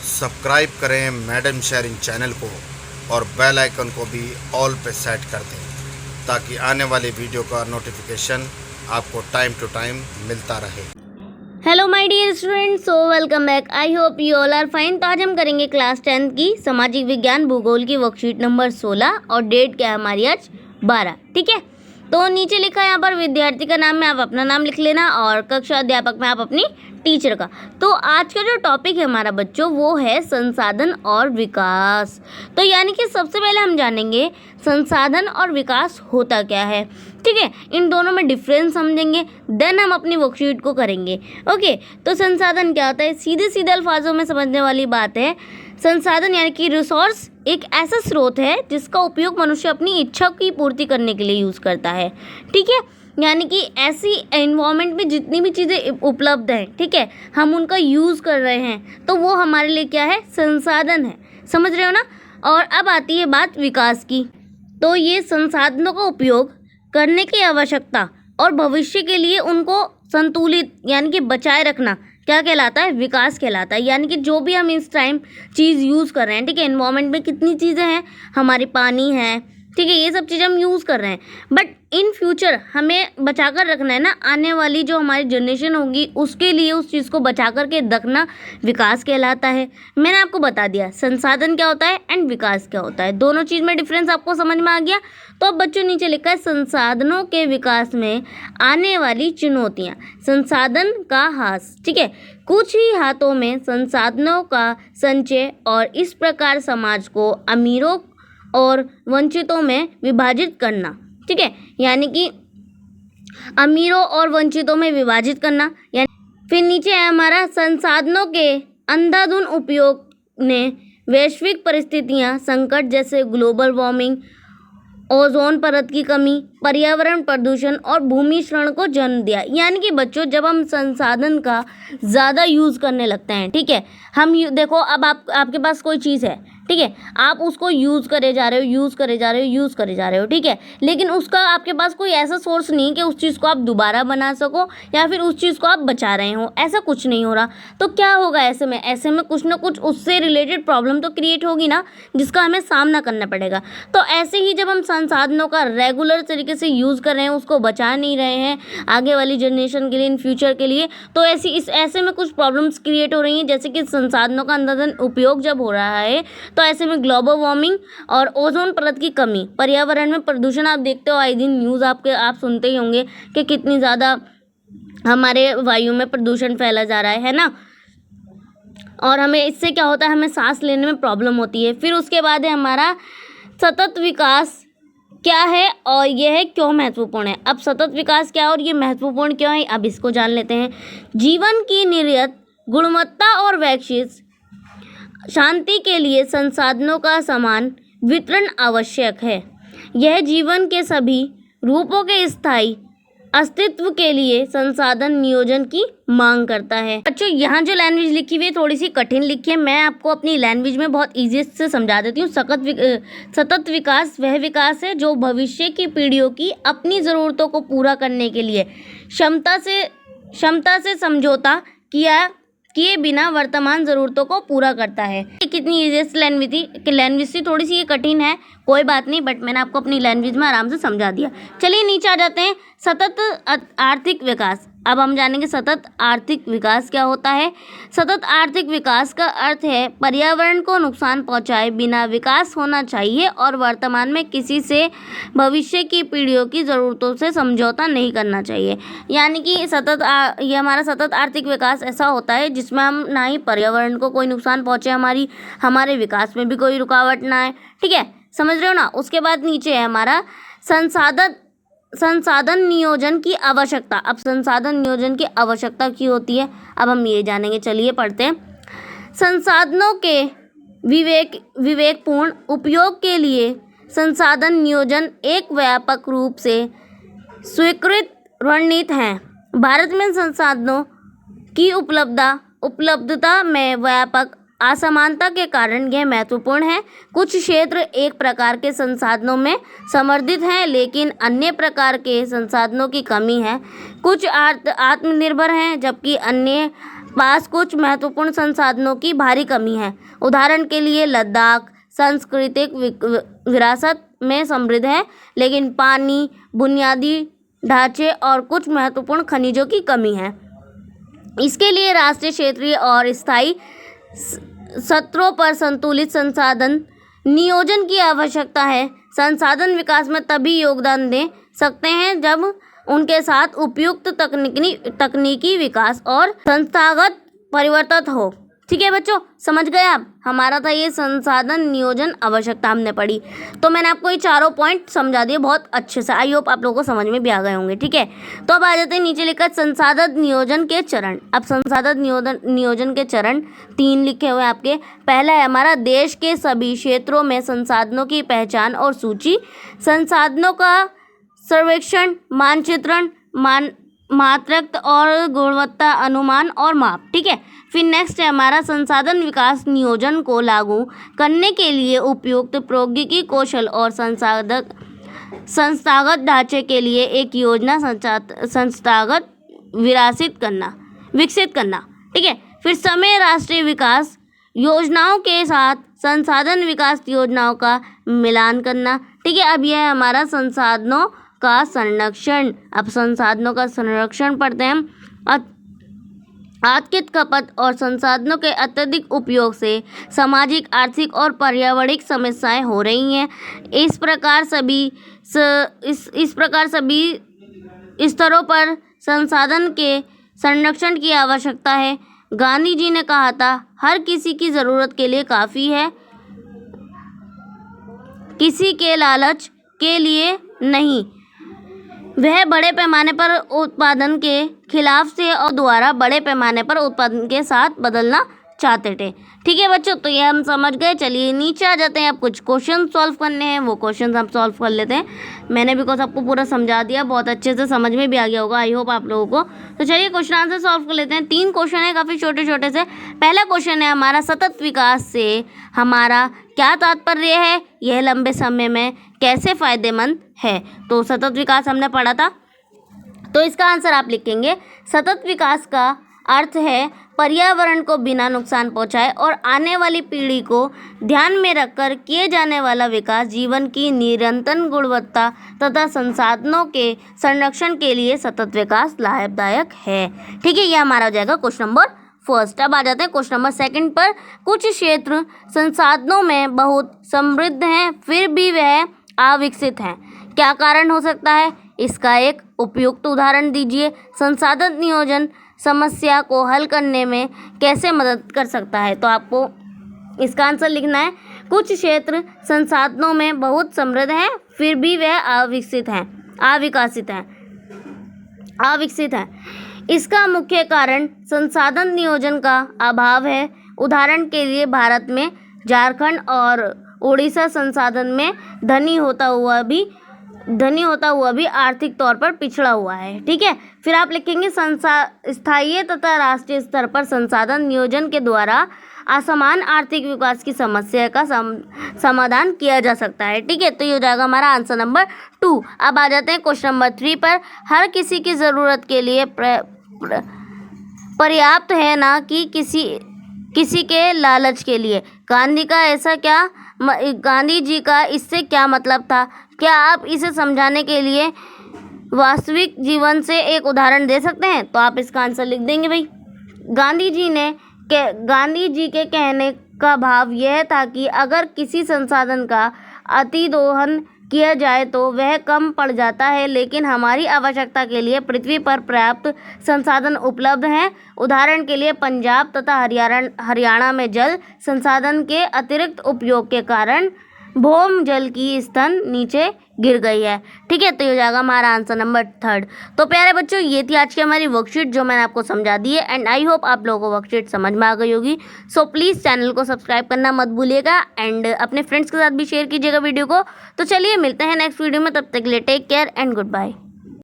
Subscribe करें madam sharing channel को और बेल आइकन को भी ऑल पे सेट कर दें ताकि आने वाले वीडियो का नोटिफिकेशन आपको टाइम टू टाइम मिलता रहे। Hello my dear students, so welcome back. I hope you all are fine. तो आज हम करेंगे क्लास 10 की सामाजिक विज्ञान भूगोल की वर्कशीट नंबर 16 और डेट क्या है हमारी आज 12। ठीक है, तो नीचे लिखा है यहाँ पर विद्यार्थी का नाम में आप अपना नाम लिख लेना और कक्षा अध्यापक में आप अपनी टीचर का। तो आज का जो टॉपिक है हमारा बच्चों वो है संसाधन और विकास। तो यानी कि सबसे पहले हम जानेंगे संसाधन और विकास होता क्या है। ठीक है, इन दोनों में डिफरेंस समझेंगे, देन हम अपनी वर्कशीट को करेंगे। ओके, तो संसाधन क्या होता है, सीधे सीधे अल्फाजों में समझने वाली बात है। संसाधन यानी कि रिसोर्स एक ऐसा स्रोत है जिसका उपयोग मनुष्य अपनी इच्छा की पूर्ति करने के लिए यूज़ करता है। ठीक है, यानी कि ऐसी एनवायरनमेंट में जितनी भी चीज़ें उपलब्ध हैं, ठीक है, हम उनका यूज़ कर रहे हैं तो वो हमारे लिए क्या है, संसाधन है। समझ रहे हो ना। और अब आती है बात विकास की। तो ये संसाधनों का उपयोग करने की आवश्यकता और भविष्य के लिए उनको संतुलित यानी कि बचाए रखना क्या कहलाता है, विकास कहलाता है। यानी कि जो भी हम इस टाइम चीज़ यूज़ कर रहे हैं, ठीक है, एनवायरनमेंट में कितनी चीज़ें हैं, हमारी पानी है, ठीक है, ये सब चीज़ें हम यूज़ कर रहे हैं, बट इन फ्यूचर हमें बचा कर रखना है ना। आने वाली जो हमारी जनरेशन होगी उसके लिए उस चीज़ को बचा कर के रखना विकास कहलाता है। मैंने आपको बता दिया संसाधन क्या होता है एंड विकास क्या होता है। दोनों चीज़ में डिफरेंस आपको समझ में आ गया। तो अब बच्चों नीचे लिखा है संसाधनों के विकास में आने वाली चुनौतियाँ। संसाधन का हास, ठीक है, कुछ ही हाथों में संसाधनों का संचय और इस प्रकार समाज को अमीरों और वंचितों में विभाजित करना। ठीक है, यानी कि अमीरों और वंचितों में विभाजित करना। यानी फिर नीचे है हमारा संसाधनों के अंधाधुंध उपयोग ने वैश्विक परिस्थितियां, संकट जैसे ग्लोबल वार्मिंग, ओजोन परत की कमी, पर्यावरण प्रदूषण और भूमि क्षरण को जन्म दिया। यानी कि बच्चों जब हम संसाधन का ज़्यादा यूज़ करने लगते हैं, ठीक है, हम देखो अब आपके पास कोई चीज़ है, ठीक है, आप उसको यूज़ करे जा रहे हो, ठीक है, लेकिन उसका आपके पास कोई ऐसा सोर्स नहीं कि उस चीज़ को आप दोबारा बना सको या फिर उस चीज़ को आप बचा रहे हो, ऐसा कुछ नहीं हो रहा। तो क्या होगा ऐसे में कुछ ना कुछ उससे रिलेटेड प्रॉब्लम तो क्रिएट होगी ना, जिसका हमें सामना करना पड़ेगा। तो ऐसे ही जब हम संसाधनों का रेगुलर तरीके से यूज़ कर रहे हैं, उसको बचा नहीं रहे हैं आगे वाली जनरेशन के लिए, इन फ्यूचर के लिए, तो ऐसे में कुछ प्रॉब्लम्स क्रिएट हो रही हैं। जैसे कि संसाधनों का अंधाधुंध उपयोग जब हो रहा है तो ऐसे में ग्लोबल वार्मिंग और ओजोन परत की कमी, पर्यावरण में प्रदूषण, आप देखते हो आए दिन न्यूज़ आप सुनते ही होंगे कि कितनी ज़्यादा हमारे वायु में प्रदूषण फैला जा रहा है ना। और हमें इससे क्या होता है, हमें सांस लेने में प्रॉब्लम होती है। फिर उसके बाद है हमारा सतत विकास क्या है और यह है क्यों महत्वपूर्ण है। अब सतत विकास क्या है और ये महत्वपूर्ण क्यों है, अब इसको जान लेते हैं। जीवन की निर्यात, गुणवत्ता और वैश्विक शांति के लिए संसाधनों का समान वितरण आवश्यक है। यह जीवन के सभी रूपों के स्थायी अस्तित्व के लिए संसाधन नियोजन की मांग करता है। बच्चों यहाँ जो लैंग्वेज लिखी हुई है थोड़ी सी कठिन लिखी है, मैं आपको अपनी लैंग्वेज में बहुत ईजी से समझा देती हूँ। सतत विकास वह विकास है जो भविष्य की पीढ़ियों की अपनी ज़रूरतों को पूरा करने के लिए क्षमता से समझौता किए बिना वर्तमान ज़रूरतों को पूरा करता है। कितनी ईजीएस्ट लैंग्वेज थी, थोड़ी सी ये कठिन है, कोई बात नहीं, बट मैंने आपको अपनी लैंग्वेज में आराम से समझा दिया। चलिए नीचे आ जाते हैं। सतत आर्थिक विकास। अब हम जानेंगे सतत आर्थिक विकास क्या होता है। सतत आर्थिक विकास का अर्थ है पर्यावरण को नुकसान पहुंचाए बिना विकास होना चाहिए और वर्तमान में किसी से भविष्य की पीढ़ियों की ज़रूरतों से समझौता नहीं करना चाहिए। यानी कि ये हमारा सतत आर्थिक विकास ऐसा होता है जिसमें हम ना ही पर्यावरण को कोई नुकसान पहुंचे, हमारे विकास में भी कोई रुकावट ना आए। ठीक है, समझ रहे हो ना। उसके बाद नीचे है हमारा संसाधन नियोजन की आवश्यकता। अब संसाधन नियोजन की आवश्यकता क्यों होती है, अब हम ये जानेंगे। चलिए पढ़ते हैं। संसाधनों के विवेकपूर्ण उपयोग के लिए संसाधन नियोजन एक व्यापक रूप से स्वीकृत रणनीति है। भारत में संसाधनों की उपलब्धता में व्यापक असमानता के कारण यह महत्वपूर्ण है। कुछ क्षेत्र एक प्रकार के संसाधनों में समृद्ध हैं लेकिन अन्य प्रकार के संसाधनों की कमी है। कुछ आत्मनिर्भर हैं जबकि अन्य पास कुछ महत्वपूर्ण संसाधनों की भारी कमी है। उदाहरण के लिए लद्दाख सांस्कृतिक विरासत में समृद्ध है, लेकिन पानी, बुनियादी ढांचे और कुछ महत्वपूर्ण खनिजों की कमी है। इसके लिए राष्ट्रीय, क्षेत्रीय और स्थायी स्तरों पर संतुलित संसाधन नियोजन की आवश्यकता है। संसाधन विकास में तभी योगदान दे सकते हैं जब उनके साथ उपयुक्त तकनीकी विकास और संस्थागत परिवर्तन हो। ठीक है बच्चों, समझ गए आप? हमारा था ये संसाधन नियोजन आवश्यकता हमने पढ़ी। तो मैंने आपको ये चारों पॉइंट समझा दिए बहुत अच्छे से। आई होप आप लोगों को समझ में भी आ गए होंगे। ठीक है, तो अब आ जाते हैं नीचे लिखा संसाधन नियोजन के चरण। अब संसाधन नियोजन के चरण 3 लिखे हुए आपके। पहला है हमारा देश के सभी क्षेत्रों में संसाधनों की पहचान और सूची, संसाधनों का सर्वेक्षण, मानचित्रण, मात्रक और गुणवत्ता अनुमान और माप। ठीक है, फिर नेक्स्ट है हमारा संसाधन विकास नियोजन को लागू करने के लिए उपयुक्त प्रौद्योगिकी, कौशल और संस्थागत ढांचे के लिए एक योजना संस्थागत विकसित करना। ठीक है, फिर समय राष्ट्रीय विकास योजनाओं के साथ संसाधन विकास योजनाओं का मिलान करना। ठीक है, अब यह है हमारा संसाधनों का संरक्षण। अब संसाधनों का संरक्षण पढ़ते हैं हम। अत्यधिक खपत और संसाधनों के अत्यधिक उपयोग से सामाजिक, आर्थिक और पर्यावरणिक समस्याएं हो रही हैं। इस प्रकार सभी स्तरों पर संसाधन के संरक्षण की आवश्यकता है। गांधी जी ने कहा था, हर किसी की ज़रूरत के लिए काफ़ी है, किसी के लालच के लिए नहीं। वह बड़े पैमाने पर उत्पादन के खिलाफ से और द्वारा बड़े पैमाने पर उत्पादन के साथ बदलना चाहते थे। ठीक है बच्चों, तो ये हम समझ गए। चलिए नीचे आ जाते हैं। अब कुछ क्वेश्चन सॉल्व करने हैं, वो क्वेश्चन हम सॉल्व कर लेते हैं। मैंने भी सबको पूरा समझा दिया, बहुत अच्छे से समझ में भी आ गया होगा आई होप आप लोगों को। तो चलिए क्वेश्चन आंसर सॉल्व कर लेते हैं। 3 क्वेश्चन है, काफ़ी छोटे छोटे से। पहला क्वेश्चन है हमारा, सतत विकास से हमारा क्या तात्पर्य है, यह लंबे समय में कैसे फ़ायदेमंद है। तो सतत विकास हमने पढ़ा था, तो इसका आंसर आप लिखेंगे सतत विकास का अर्थ है पर्यावरण को बिना नुकसान पहुंचाए और आने वाली पीढ़ी को ध्यान में रखकर किए जाने वाला विकास जीवन की निरंतर गुणवत्ता तथा संसाधनों के संरक्षण के लिए सतत विकास लाभदायक है। ठीक है, ये हमारा हो जाएगा क्वेश्चन नंबर फर्स्ट। अब आ जाते हैं क्वेश्चन नंबर सेकंड पर। कुछ क्षेत्र संसाधनों में बहुत समृद्ध हैं, फिर भी वह अविकसित हैं। क्या कारण हो सकता है, इसका एक उपयुक्त उदाहरण दीजिए। संसाधन नियोजन समस्या को हल करने में कैसे मदद कर सकता है। तो आपको इसका आंसर लिखना है, कुछ क्षेत्र संसाधनों में बहुत समृद्ध हैं, फिर भी वह अविकसित हैं। इसका मुख्य कारण संसाधन नियोजन का अभाव है। उदाहरण के लिए भारत में झारखंड और उड़ीसा संसाधन में धनी होता हुआ भी आर्थिक तौर पर पिछड़ा हुआ है। ठीक है, फिर आप लिखेंगे स्थायी तथा राष्ट्रीय स्तर पर संसाधन नियोजन के द्वारा असमान आर्थिक विकास की समस्या का समाधान किया जा सकता है। ठीक है, तो ये हो जाएगा हमारा आंसर नंबर 2। अब आ जाते हैं क्वेश्चन नंबर 3 पर। हर किसी की ज़रूरत के लिए पर्याप्त है, ना कि किसी के लालच के लिए। गांधी जी का इससे क्या मतलब था? क्या आप इसे समझाने के लिए वास्तविक जीवन से एक उदाहरण दे सकते हैं? तो आप इसका आंसर लिख देंगे भाई। गांधी जी के कहने का भाव यह था कि अगर किसी संसाधन का अतिदोहन किया जाए तो वह कम पड़ जाता है, लेकिन हमारी आवश्यकता के लिए पृथ्वी पर पर्याप्त संसाधन उपलब्ध हैं। उदाहरण के लिए पंजाब तथा हरियाणा में जल संसाधन के अतिरिक्त उपयोग के कारण भूम जल की स्तर नीचे गिर गई है। ठीक है, तो ये हो जाएगा हमारा आंसर नंबर 3। तो प्यारे बच्चों, ये थी आज की हमारी वर्कशीट जो मैंने आपको समझा दी है, एंड आई होप आप लोगों को वर्कशीट समझ में आ गई होगी। सो प्लीज़ चैनल को सब्सक्राइब करना मत भूलिएगा, एंड अपने फ्रेंड्स के साथ भी शेयर कीजिएगा वीडियो को। तो चलिए मिलते हैं नेक्स्ट वीडियो में, तब तक के लिए take care and good bye.